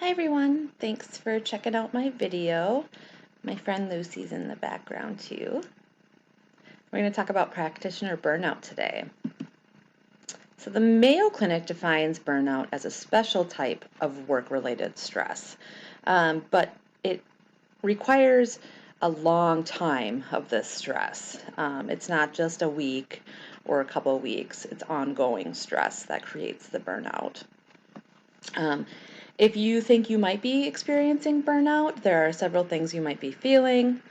Hi everyone, thanks for checking out my video. My friend Lucy's in the background too. We're going to talk about practitioner burnout today. So the Mayo Clinic defines burnout as a special type of work-related stress, but it requires a long time of this stress. It's not just a week or a couple of weeks, it's ongoing stress that creates the burnout. If you think you might be experiencing burnout, there are several things you might be feeling.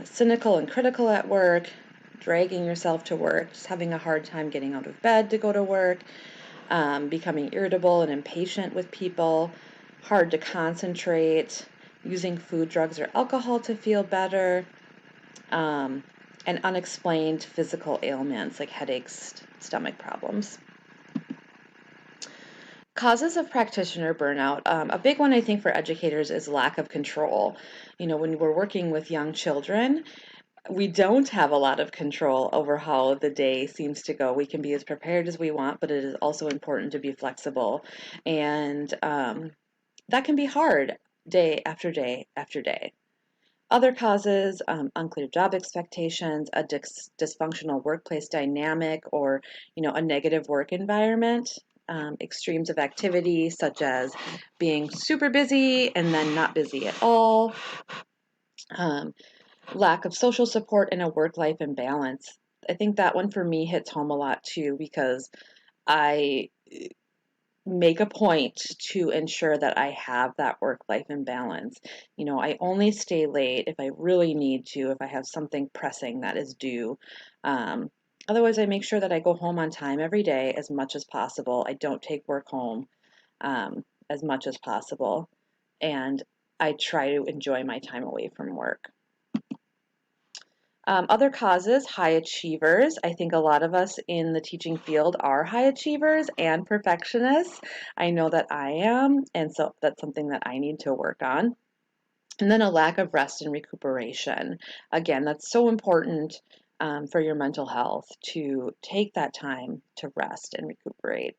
Cynical and critical at work, dragging yourself to work, just having a hard time getting out of bed to go to work, becoming irritable and impatient with people, hard to concentrate, using food, drugs, or alcohol to feel better, and unexplained physical ailments like headaches, stomach problems. Causes of practitioner burnout. A big one, I think, for educators is lack of control. When we're working with young children, we don't have a lot of control over how the day seems to go. We can be as prepared as we want, but it is also important to be flexible. And that can be hard day after day after day. Other causes, unclear job expectations, a dysfunctional workplace dynamic, or a negative work environment. Extremes of activity, such as being super busy and then not busy at all. Lack of social support and a work-life imbalance. I think that one for me hits home a lot too, because I make a point to ensure that I have that work-life imbalance. I only stay late if I really need to, if I have something pressing that is due. Otherwise, I make sure that I go home on time every day as much as possible. I don't take work home as much as possible, and I try to enjoy my time away from work. Other causes, high achievers. I think a lot of us in the teaching field are high achievers and perfectionists. I know that I am, and so that's something that I need to work on. And then a lack of rest and recuperation. Again, that's so important for your mental health to take that time to rest and recuperate.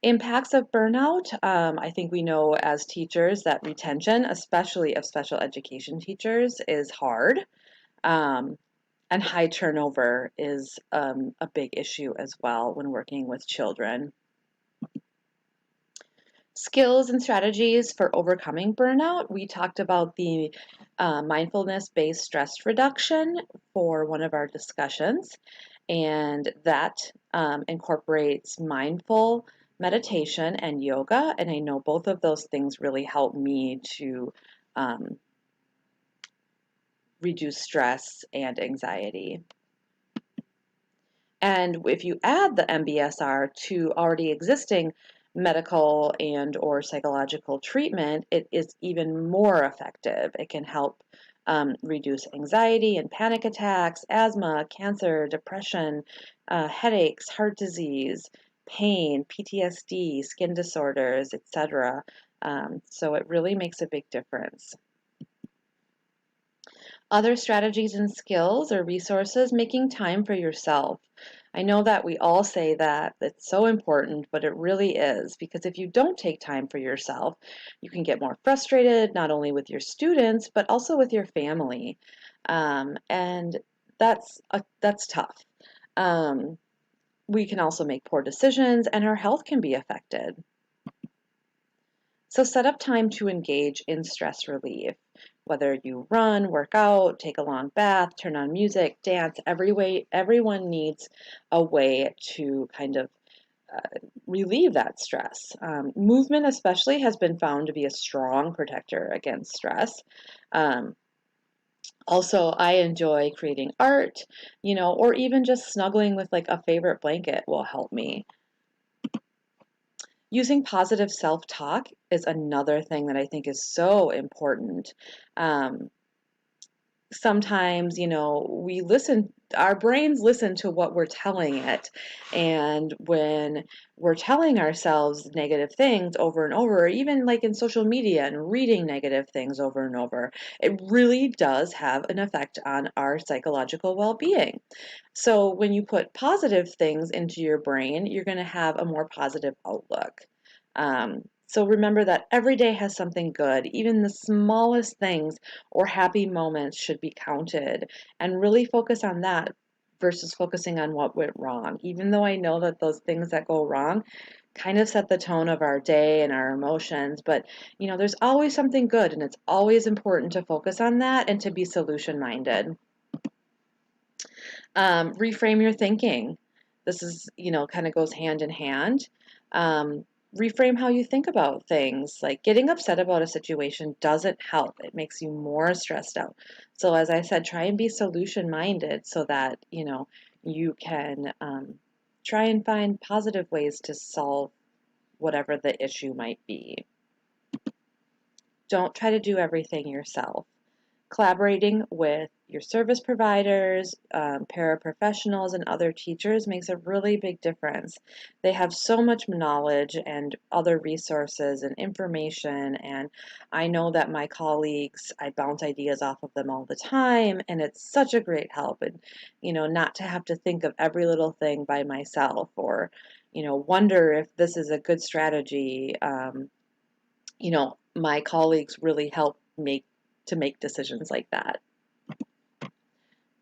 Impacts of burnout. I think we know as teachers that retention, especially of special education teachers, is hard. Um, and high turnover is a big issue as well when working with children. Skills and strategies for overcoming burnout. We talked about the mindfulness-based stress reduction for one of our discussions, and that incorporates mindful meditation and yoga, and I know both of those things really help me to reduce stress and anxiety. And if you add the MBSR to already existing medical and or psychological treatment, it is even more effective. It can help reduce anxiety and panic attacks, asthma, cancer, depression, headaches, heart disease, pain, PTSD, skin disorders, etc. So it really makes a big difference. Other strategies and skills or resources, making time for yourself. I know that we all say that it's so important, but it really is, because if you don't take time for yourself, you can get more frustrated, not only with your students, but also with your family. And that's tough. We can also make poor decisions, and our health can be affected. So set up time to engage in stress relief. Whether you run, work out, take a long bath, turn on music, dance, everyone needs a way to kind of relieve that stress. Movement especially has been found to be a strong protector against stress. Also, I enjoy creating art, or even just snuggling with like a favorite blanket will help me. Using positive self-talk is another thing that I think is so important. Um, Sometimes, our brains listen to what we're telling it. And when we're telling ourselves negative things over and over, even like in social media and reading negative things over and over, it really does have an effect on our psychological well-being. So when you put positive things into your brain, you're going to have a more positive outlook. So remember that every day has something good. Even the smallest things or happy moments should be counted, and really focus on that versus focusing on what went wrong. Even though I know that those things that go wrong kind of set the tone of our day and our emotions, but there's always something good, and it's always important to focus on that and to be solution minded. Reframe your thinking. This is, kind of goes hand in hand. Um, Reframe how you think about things. Like getting upset about a situation doesn't help. It makes you more stressed out. So, as I said, try and be solution minded so that, you can try and find positive ways to solve whatever the issue might be. Don't try to do everything yourself. Collaborating with your service providers, paraprofessionals, and other teachers makes a really big difference. They have so much knowledge and other resources and information, and I know that my colleagues, I bounce ideas off of them all the time, and it's such a great help. And, not to have to think of every little thing by myself or, wonder if this is a good strategy. My colleagues really help make decisions like that.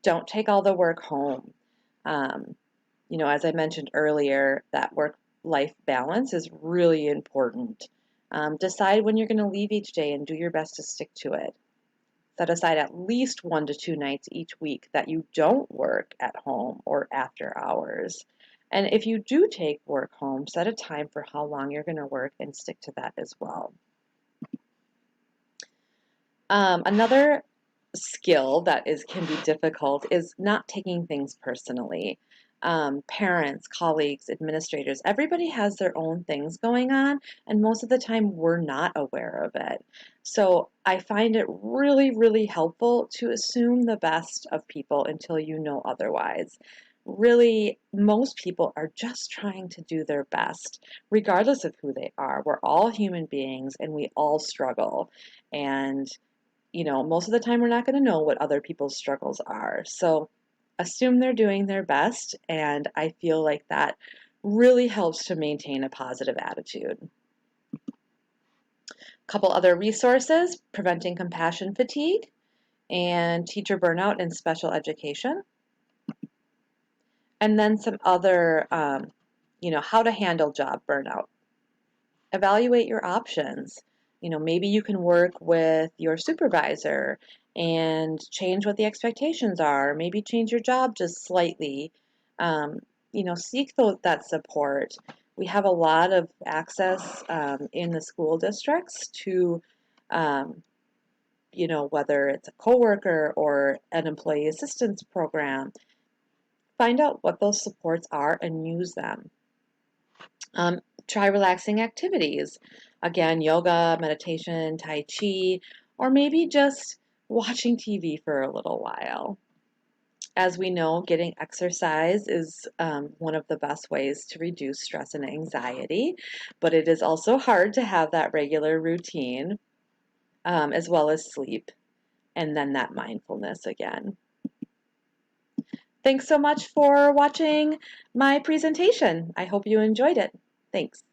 Don't take all the work home. Um, as I mentioned earlier, that work-life balance is really important. Decide when you're going to leave each day and do your best to stick to it. Set aside at least 1 to 2 nights each week that you don't work at home or after hours. And if you do take work home, set a time for how long you're going to work and stick to that as well. Another skill that can be difficult is not taking things personally. Parents, colleagues, administrators, everybody has their own things going on, and most of the time we're not aware of it. So I find it really, really helpful to assume the best of people until you know otherwise. Really, most people are just trying to do their best, regardless of who they are. We're all human beings and we all struggle. And most of the time we're not going to know what other people's struggles are. So assume they're doing their best, and I feel like that really helps to maintain a positive attitude. A couple other resources: Preventing Compassion Fatigue and Teacher Burnout in Special Education. And then some other, how to handle job burnout. Evaluate your options. Maybe you can work with your supervisor and change what the expectations are. Maybe change your job just slightly. Seek that support. We have a lot of access in the school districts to, whether it's a coworker or an employee assistance program. Find out what those supports are and use them. Try relaxing activities. Again, yoga, meditation, Tai Chi, or maybe just watching TV for a little while. As we know, getting exercise is one of the best ways to reduce stress and anxiety, but it is also hard to have that regular routine, as well as sleep, and then that mindfulness again. Thanks so much for watching my presentation. I hope you enjoyed it. Thanks.